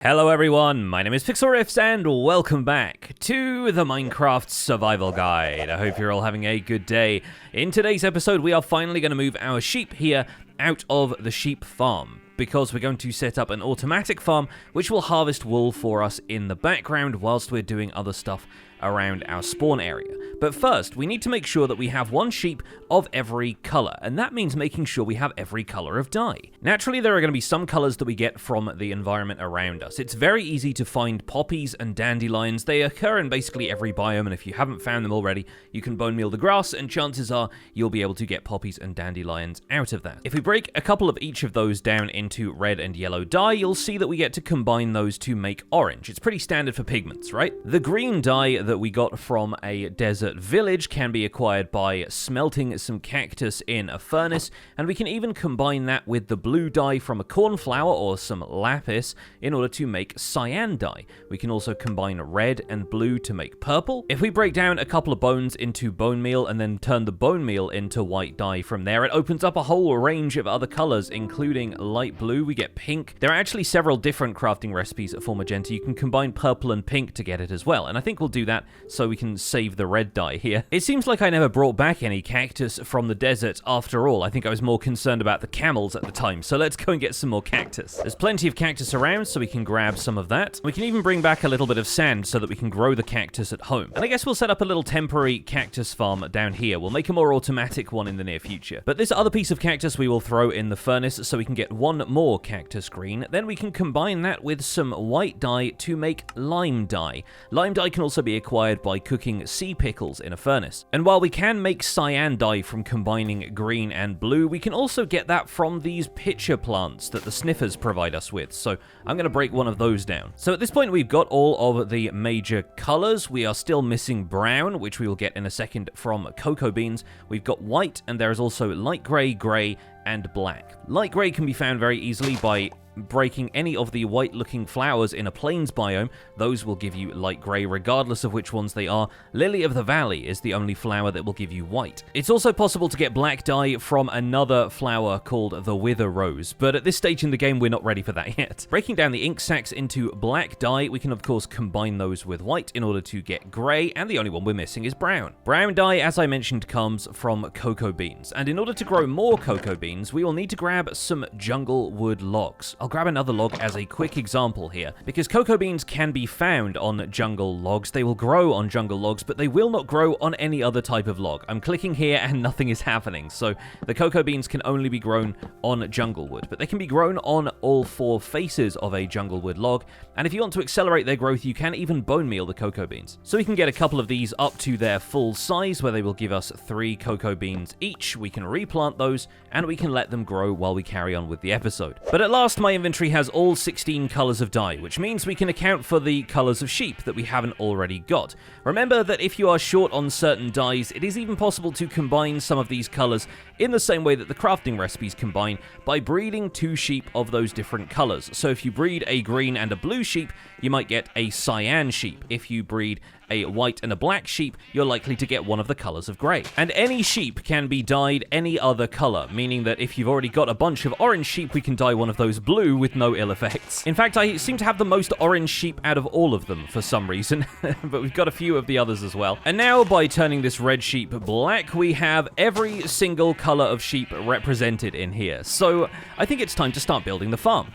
Hello everyone, my name is Pixlriffs and welcome back to the Minecraft Survival Guide. I hope you're all having a good day. In today's episode, we are finally going to move our sheep here out of the sheep farm, because we're going to set up an automatic farm which will harvest wool for us in the background whilst we're doing other stuff around our spawn area. But first, we need to make sure that we have one sheep of every color, and that means making sure we have every color of dye. Naturally, there are going to be some colors that we get from the environment around us. It's very easy to find poppies and dandelions. They occur in basically every biome, and if you haven't found them already, you can bone meal the grass, and chances are you'll be able to get poppies and dandelions out of that. If we break a couple of each of those down into red and yellow dye, you'll see that we get to combine those to make orange. It's pretty standard for pigments, right? The green dye that we got from a desert village can be acquired by smelting some cactus in a furnace, and we can even combine that with the blue dye from a cornflower or some lapis in order to make cyan dye. We can also combine red and blue to make purple. If we break down a couple of bones into bone meal and then turn the bone meal into white dye from there, it opens up a whole range of other colors, including light blue. We get pink. There are actually several different crafting recipes for magenta. You can combine purple and pink to get it as well, and I think we'll do that so we can save the red dye here. It seems like I never brought back any cactus from the desert after all. I think I was more concerned about the camels at the time, so let's go and get some more cactus. There's plenty of cactus around, so we can grab some of that. We can even bring back a little bit of sand so that we can grow the cactus at home. And I guess we'll set up a little temporary cactus farm down here. We'll make a more automatic one in the near future. But this other piece of cactus we will throw in the furnace so we can get one more cactus green. Then we can combine that with some white dye to make lime dye. Lime dye can also be acquired by cooking sea pickles in a furnace. And while we can make cyan dye from combining green and blue, we can also get that from these pitcher plants that the sniffers provide us with. So I'm going to break one of those down. So at this point, we've got all of the major colors. We are still missing brown, which we will get in a second from cocoa beans. We've got white, and there is also light gray, and black. Light gray can be found very easily by breaking any of the white-looking flowers in a plains biome. Those will give you light grey regardless of which ones they are. Lily of the Valley is the only flower that will give you white. It's also possible to get black dye from another flower called the Wither Rose, but at this stage in the game we're not ready for that yet. Breaking down the ink sacs into black dye, we can of course combine those with white in order to get grey, and the only one we're missing is brown. Brown dye, as I mentioned, comes from cocoa beans, and in order to grow more cocoa beans, we will need to grab some jungle wood logs. I'll grab another log as a quick example here, because cocoa beans can be found on jungle logs. They will grow on jungle logs, but they will not grow on any other type of log. I'm clicking here and nothing is happening, so the cocoa beans can only be grown on jungle wood, but they can be grown on all four faces of a jungle wood log, and if you want to accelerate their growth, you can even bone meal the cocoa beans. So we can get a couple of these up to their full size, where they will give us 3 cocoa beans each. We can replant those, and we can let them grow while we carry on with the episode. But at last, my inventory has all 16 colors of dye, which means we can account for the colors of sheep that we haven't already got. Remember that if you are short on certain dyes, it is even possible to combine some of these colors in the same way that the crafting recipes combine, by breeding 2 sheep of those different colors. So if you breed a green and a blue sheep, you might get a cyan sheep. If you breed a white and a black sheep, you're likely to get one of the colors of gray. And any sheep can be dyed any other color, meaning that if you've already got a bunch of orange sheep, we can dye one of those blue with no ill effects. In fact, I seem to have the most orange sheep out of all of them for some reason, but we've got a few of the others as well. And now, by turning this red sheep black, we have every single color of sheep represented in here. So I think it's time to start building the farm.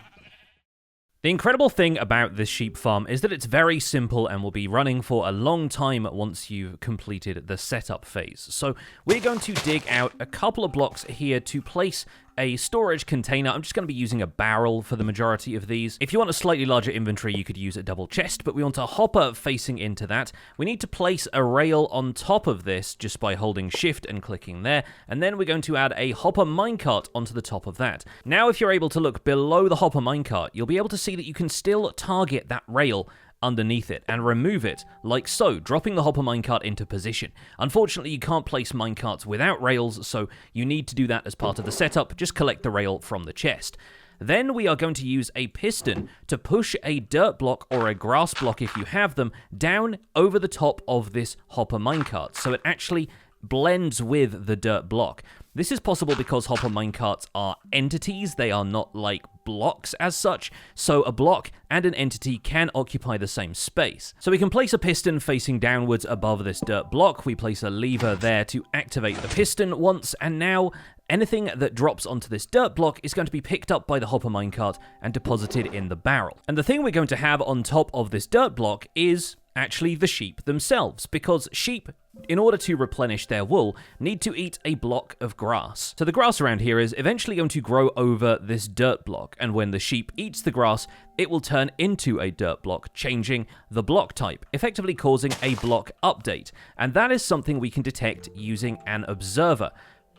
The incredible thing about this sheep farm is that it's very simple and will be running for a long time once you've completed the setup phase. So we're going to dig out a couple of blocks here to place a storage container. I'm just going to be using a barrel for the majority of these. If you want a slightly larger inventory, you could use a double chest, but we want a hopper facing into that. We need to place a rail on top of this just by holding shift and clicking there, and then we're going to add a hopper minecart onto the top of that. Now, if you're able to look below the hopper minecart, you'll be able to see that you can still target that rail underneath it and remove it, like so, dropping the hopper minecart into position. Unfortunately, you can't place minecarts without rails, so you need to do that as part of the setup. Just collect the rail from the chest. Then we are going to use a piston to push a dirt block or a grass block, if you have them, down over the top of this hopper minecart, so it actually blends with the dirt block. This is possible because hopper minecarts are entities. They are not like blocks as such, so a block and an entity can occupy the same space. So we can place a piston facing downwards above this dirt block. We place a lever there to activate the piston once, and now anything that drops onto this dirt block is going to be picked up by the hopper minecart and deposited in the barrel. And the thing we're going to have on top of this dirt block is actually the sheep themselves, because sheep, in order to replenish their wool, need to eat a block of grass. So the grass around here is eventually going to grow over this dirt block, and when the sheep eats the grass, it will turn into a dirt block, changing the block type, effectively causing a block update. And that is something we can detect using an observer.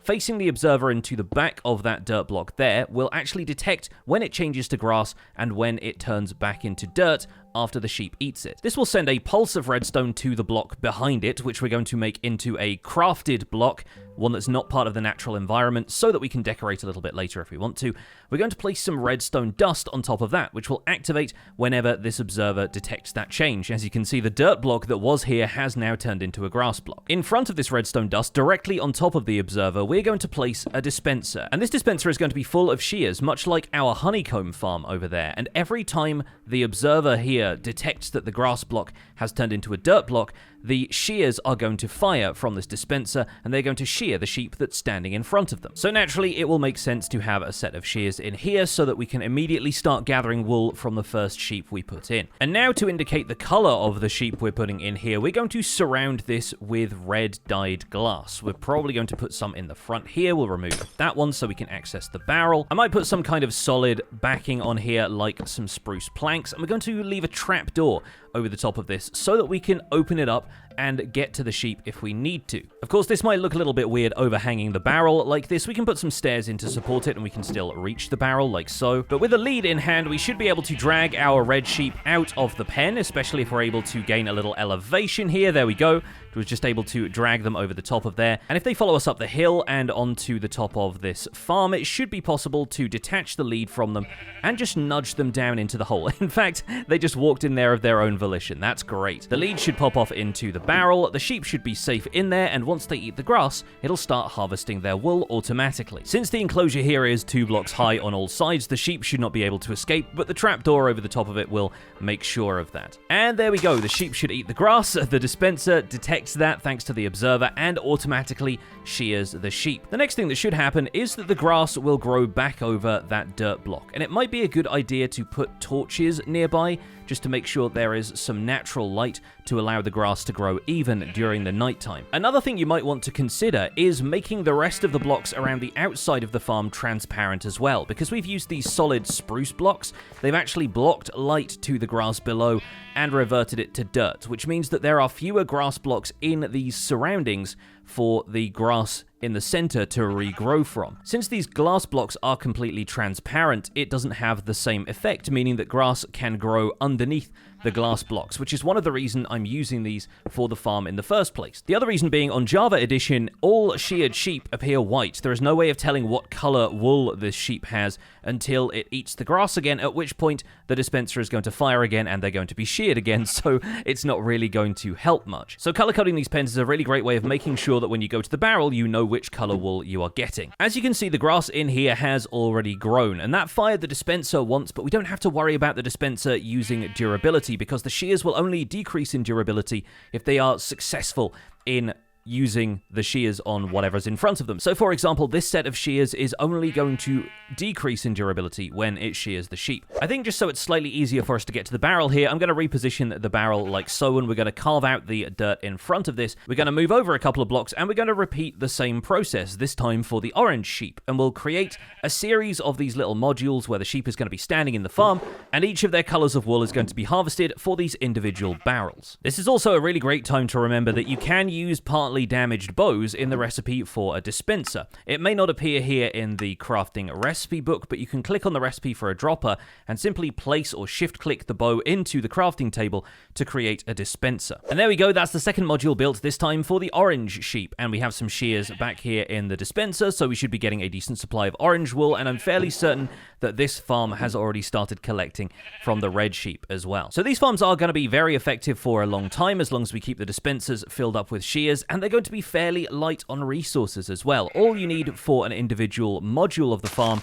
Facing the observer into the back of that dirt block there will actually detect when it changes to grass and when it turns back into dirt after the sheep eats it. This will send a pulse of redstone to the block behind it, which we're going to make into a crafted block, one that's not part of the natural environment, so that we can decorate a little bit later if we want to. We're going to place some redstone dust on top of that, which will activate whenever this observer detects that change. As you can see, the dirt block that was here has now turned into a grass block. In front of this redstone dust, directly on top of the observer, we're going to place a dispenser. And this dispenser is going to be full of shears, much like our honeycomb farm over there. And every time the observer here detects that the grass block has turned into a dirt block, the shears are going to fire from this dispenser, and they're going to shear the sheep that's standing in front of them. So naturally, it will make sense to have a set of shears in here so that we can immediately start gathering wool from the first sheep we put in. And now, to indicate the color of the sheep we're putting in here, we're going to surround this with red dyed glass. We're probably going to put some in the front here. We'll remove that one so we can access the barrel. I might put some kind of solid backing on here, like some spruce planks, and we're going to leave a trap door over the top of this so that we can open it up and get to the sheep if we need to. Of course, this might look a little bit weird overhanging the barrel like this. We can put some stairs in to support it, and we can still reach the barrel like so. But with a lead in hand, we should be able to drag our red sheep out of the pen, especially if we're able to gain a little elevation here. There we go. We're just able to drag them over the top of there. And if they follow us up the hill and onto the top of this farm, it should be possible to detach the lead from them and just nudge them down into the hole. In fact, they just walked in there of their own volition. That's great. The lead should pop off into the barrel. The sheep should be safe in there, and once they eat the grass, it'll start harvesting their wool automatically. Since the enclosure here is 2 blocks high on all sides, the sheep should not be able to escape, but the trapdoor over the top of it will make sure of that. And there we go. The sheep should eat the grass. The dispenser detects that thanks to the observer and automatically shears the sheep. The next thing that should happen is that the grass will grow back over that dirt block, and it might be a good idea to put torches nearby just to make sure there is some natural light to allow the grass to grow even during the nighttime. Another thing you might want to consider is making the rest of the blocks around the outside of the farm transparent as well. Because we've used these solid spruce blocks, they've actually blocked light to the grass below and reverted it to dirt, which means that there are fewer grass blocks in these surroundings for the grass in the center to regrow from. Since these glass blocks are completely transparent, it doesn't have the same effect, meaning that grass can grow underneath the glass blocks, which is one of the reasons I'm using these for the farm in the first place. The other reason being, on Java Edition, all sheared sheep appear white. There is no way of telling what color wool this sheep has until it eats the grass again, at which point the dispenser is going to fire again and they're going to be sheared again, so it's not really going to help much. So color coding these pens is a really great way of making sure that when you go to the barrel, you know which color wool you are getting. As you can see, the grass in here has already grown, and that fired the dispenser once, but we don't have to worry about the dispenser using durability, because the shears will only decrease in durability if they are successful in using the shears on whatever's in front of them. So for example, this set of shears is only going to decrease in durability when it shears the sheep. I think just so it's slightly easier for us to get to the barrel here, I'm going to reposition the barrel like so, and we're going to carve out the dirt in front of this. We're going to move over a couple of blocks, and we're going to repeat the same process, this time for the orange sheep, and we'll create a series of these little modules where the sheep is going to be standing in the farm, and each of their colors of wool is going to be harvested for these individual barrels. This is also a really great time to remember that you can use partly damaged bows in the recipe for a dispenser. It may not appear here in the crafting recipe book, but you can click on the recipe for a dropper and simply place or shift click the bow into the crafting table to create a dispenser. And there we go, that's the second module built, this time for the orange sheep, and we have some shears back here in the dispenser, so we should be getting a decent supply of orange wool, and I'm fairly certain that this farm has already started collecting from the red sheep as well. So these farms are going to be very effective for a long time, as long as we keep the dispensers filled up with shears, and they're going to be fairly light on resources as well. All you need for an individual module of the farm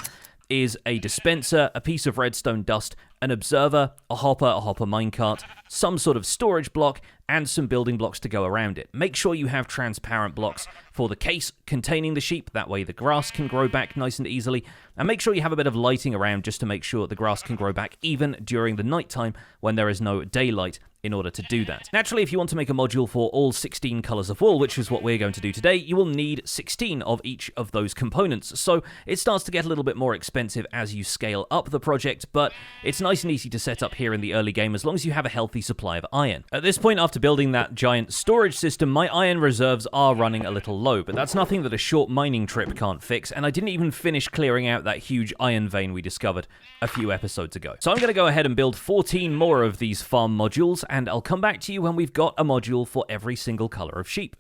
is a dispenser, a piece of redstone dust, an observer, a hopper minecart, some sort of storage block, and some building blocks to go around it. Make sure you have transparent blocks for the case containing the sheep, that way the grass can grow back nice and easily, and make sure you have a bit of lighting around just to make sure the grass can grow back even during the nighttime when there is no daylight in order to do that. Naturally, if you want to make a module for all 16 colors of wool, which is what we're going to do today, you will need 16 of each of those components. So it starts to get a little bit more expensive as you scale up the project, but it's nice and easy to set up here in the early game as long as you have a healthy supply of iron. At this point, after building that giant storage system, my iron reserves are running a little low, but that's nothing that a short mining trip can't fix, and I didn't even finish clearing out that huge iron vein we discovered a few episodes ago. So I'm going to go ahead and build 14 more of these farm modules, and I'll come back to you when we've got a module for every single color of sheep.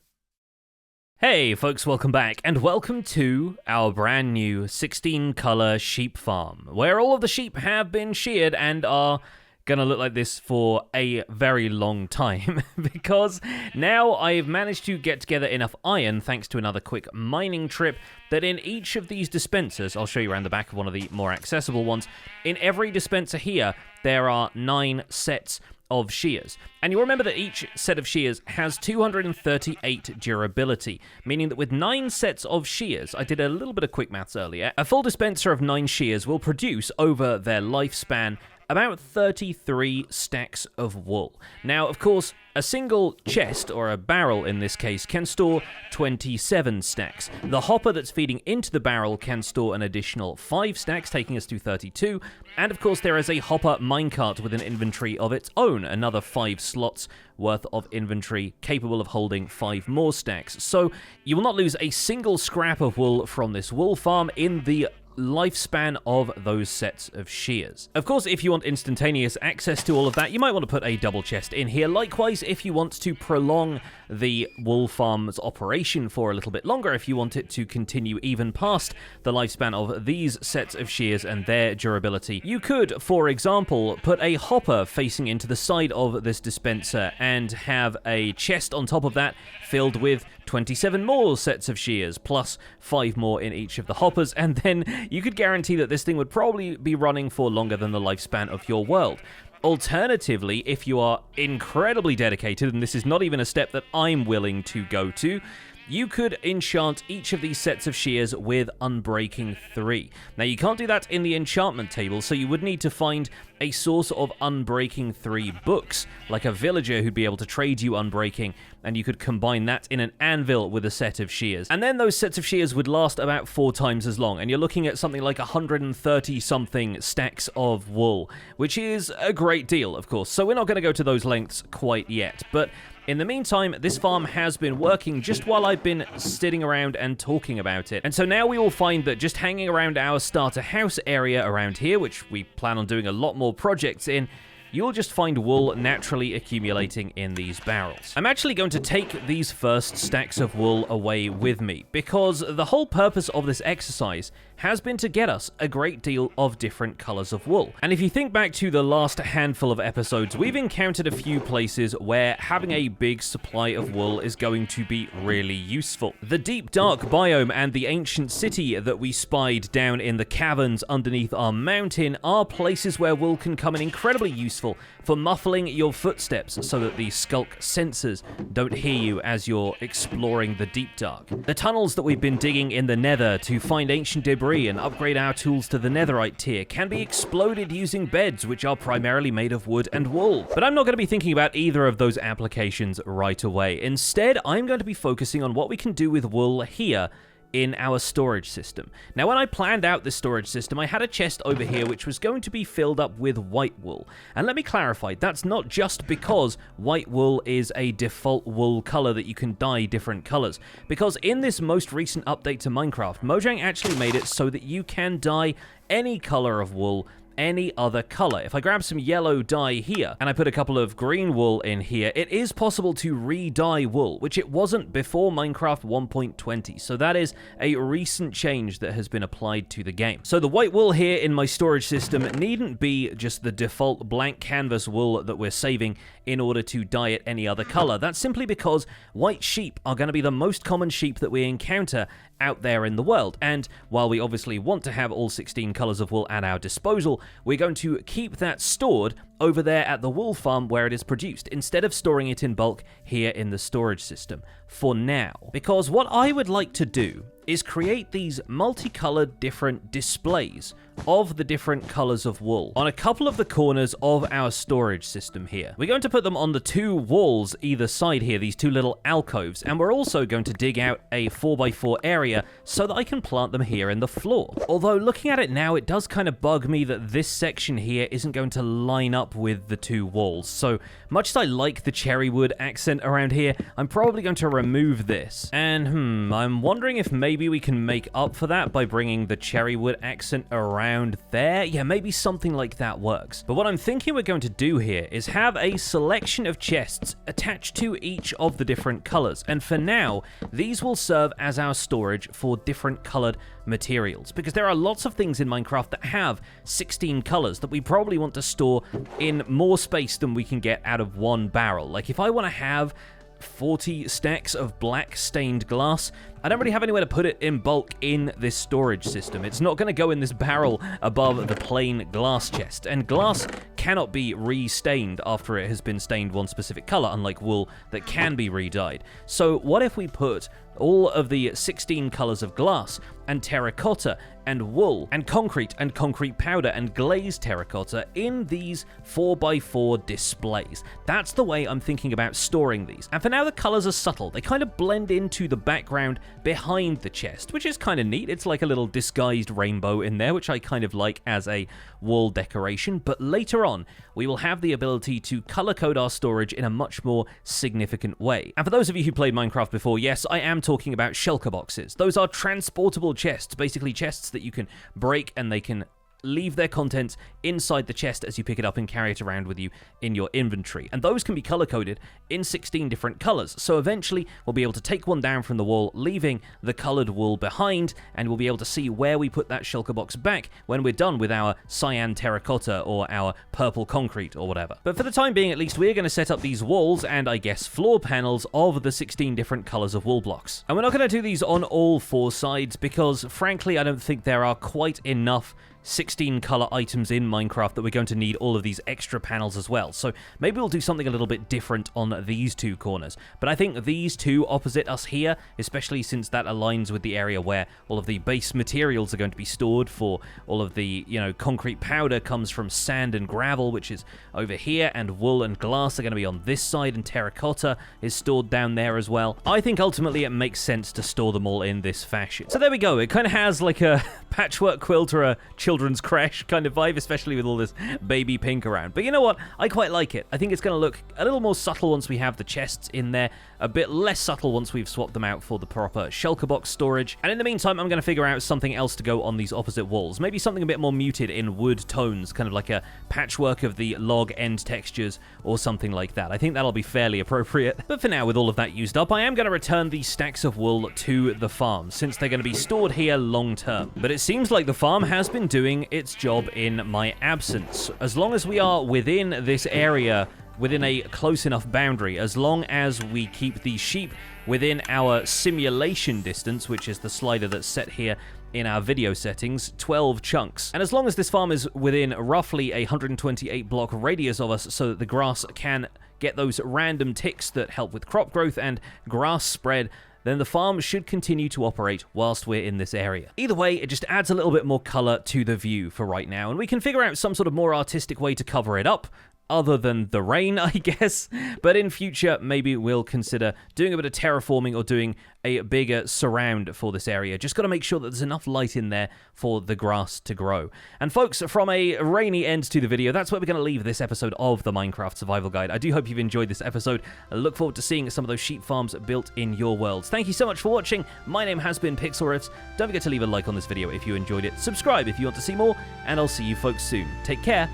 Hey folks, welcome back, and welcome to our brand new 16 color sheep farm, where all of the sheep have been sheared and are gonna look like this for a very long time, because now I've managed to get together enough iron, thanks to another quick mining trip, that in each of these dispensers, I'll show you around the back of one of the more accessible ones, in every dispenser here, there are 9 sets of shears. And you'll remember that each set of shears has 238 durability, meaning that with 9 sets of shears, I did a little bit of quick maths earlier, a full dispenser of 9 shears will produce over their lifespan about 33 stacks of wool. Now, of course, a single chest, or a barrel in this case, can store 27 stacks. The hopper that's feeding into the barrel can store an additional 5 stacks, taking us to 32. And of course, there is a hopper minecart with an inventory of its own, another 5 slots worth of inventory capable of holding 5 more stacks. So you will not lose a single scrap of wool from this wool farm in the lifespan of those sets of shears. Of course, if you want instantaneous access to all of that, you might want to put a double chest in here. Likewise, if you want to prolong the wool farm's operation for a little bit longer, if you want it to continue even past the lifespan of these sets of shears and their durability, you could, for example, put a hopper facing into the side of this dispenser and have a chest on top of that filled with 27 more sets of shears, plus 5 more in each of the hoppers, and then you could guarantee that this thing would probably be running for longer than the lifespan of your world. Alternatively, if you are incredibly dedicated, and this is not even a step that I'm willing to go to, you could enchant each of these sets of shears with Unbreaking 3. Now, you can't do that in the enchantment table, so you would need to find a source of Unbreaking 3 books, like a villager who'd be able to trade you Unbreaking, and you could combine that in an anvil with a set of shears. And then those sets of shears would last about 4 times as long, and you're looking at something like 130-something stacks of wool, which is a great deal, of course. So we're not going to go to those lengths quite yet, but in the meantime, this farm has been working just while I've been sitting around and talking about it. And so now we will find that just hanging around our starter house area around here, which we plan on doing a lot more projects in, you'll just find wool naturally accumulating in these barrels. I'm actually going to take these first stacks of wool away with me, because the whole purpose of this exercise has been to get us a great deal of different colors of wool. And if you think back to the last handful of episodes, we've encountered a few places where having a big supply of wool is going to be really useful. The deep dark biome and the ancient city that we spied down in the caverns underneath our mountain are places where wool can come in incredibly useful for muffling your footsteps so that the skulk sensors don't hear you as you're exploring the deep dark. The tunnels that we've been digging in the Nether to find ancient debris and upgrade our tools to the netherite tier can be exploded using beds, which are primarily made of wood and wool. But I'm not going to be thinking about either of those applications right away. Instead, I'm going to be focusing on what we can do with wool here in our storage system. Now, when I planned out this storage system, I had a chest over here which was going to be filled up with white wool. And let me clarify, that's not just because white wool is a default wool color that you can dye different colors. Because in this most recent update to Minecraft, Mojang actually made it so that you can dye any color of wool any other color. If I grab some yellow dye here and I put a couple of green wool in here, it is possible to re-dye wool, which it wasn't before Minecraft 1.20. So that is a recent change that has been applied to the game. So the white wool here in my storage system needn't be just the default blank canvas wool that we're saving in order to dye it any other color. That's simply because white sheep are going to be the most common sheep that we encounter out there in the world. And while we obviously want to have all 16 colors of wool at our disposal, we're going to keep that stored over there at the wool farm where it is produced, instead of storing it in bulk here in the storage system for now. Because what I would like to do is create these multicolored different displays of the different colors of wool on a couple of the corners of our storage system here. We're going to put them on the two walls either side here, these two little alcoves, and we're also going to dig out a 4x4 area so that I can plant them here in the floor. Although looking at it now, it does kind of bug me that this section here isn't going to line up with the two walls. So much as I like the cherry wood accent around here, I'm probably going to remove this. And I'm wondering if maybe we can make up for that by bringing the cherry wood accent around there. Yeah, maybe something like that works. But what I'm thinking we're going to do here is have a selection of chests attached to each of the different colors. And for now, these will serve as our storage for different colored materials, because there are lots of things in Minecraft that have 16 colors that we probably want to store in more space than we can get out of one barrel. Like if I want to have 40 stacks of black stained glass, I don't really have anywhere to put it in bulk in this storage system. It's not going to go in this barrel above the plain glass chest, and glass cannot be re-stained after it has been stained one specific color, unlike wool that can be re-dyed. So what if we put all of the 16 colors of glass and terracotta and wool and concrete powder and glazed terracotta in these 4x4 displays? That's the way I'm thinking about storing these. And for now, the colors are subtle. They kind of blend into the background behind the chest, which is kind of neat. It's like a little disguised rainbow in there, which I kind of like as a wall decoration. But later on, we will have the ability to color code our storage in a much more significant way. And for those of you who played Minecraft before, yes, I am talking about shulker boxes. Those are transportable chests, basically chests that you can break and they can leave their contents inside the chest as you pick it up and carry it around with you in your inventory. And those can be color-coded in 16 different colors. So eventually, we'll be able to take one down from the wall, leaving the colored wool behind, and we'll be able to see where we put that shulker box back when we're done with our cyan terracotta or our purple concrete or whatever. But for the time being, at least, we're going to set up these walls and, I guess, floor panels of the 16 different colors of wool blocks. And we're not going to do these on all four sides because, frankly, I don't think there are quite enough 16 color items in Minecraft that we're going to need all of these extra panels as well. So maybe we'll do something a little bit different on these two corners. But I think these two opposite us here, especially since that aligns with the area where all of the base materials are going to be stored for all of the, concrete powder comes from sand and gravel, which is over here, and wool and glass are going to be on this side, and terracotta is stored down there as well. I think ultimately it makes sense to store them all in this fashion. So there we go. It kind of has like a patchwork quilt or a children's creche kind of vibe, especially with all this baby pink around. But you know what? I quite like it. I think it's going to look a little more subtle once we have the chests in there, a bit less subtle once we've swapped them out for the proper shulker box storage. And in the meantime, I'm going to figure out something else to go on these opposite walls. Maybe something a bit more muted in wood tones, kind of like a patchwork of the log end textures or something like that. I think that'll be fairly appropriate. But for now, with all of that used up, I am going to return these stacks of wool to the farm, since they're going to be stored here long term. But it seems like the farm has been doing its job in my absence. As long as we are within this area, within a close enough boundary, as long as we keep the sheep within our simulation distance, which is the slider that's set here in our video settings, 12 chunks. And as long as this farm is within roughly a 128 block radius of us so that the grass can get those random ticks that help with crop growth and grass spread, then the farm should continue to operate whilst we're in this area. Either way, it just adds a little bit more color to the view for right now, and we can figure out some sort of more artistic way to cover it up other than the rain, I guess. But in future, maybe we'll consider doing a bit of terraforming or doing a bigger surround for this area. Just got to make sure that there's enough light in there for the grass to grow. And folks, from a rainy end to the video, that's where we're going to leave this episode of the Minecraft Survival Guide. I do hope you've enjoyed this episode. I look forward to seeing some of those sheep farms built in your worlds. Thank you so much for watching. My name has been Pixlriffs. Don't forget to leave a like on this video if you enjoyed it. Subscribe if you want to see more, and I'll see you folks soon. Take care.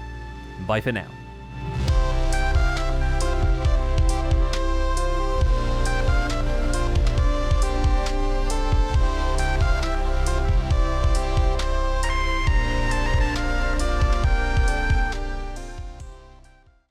Bye for now.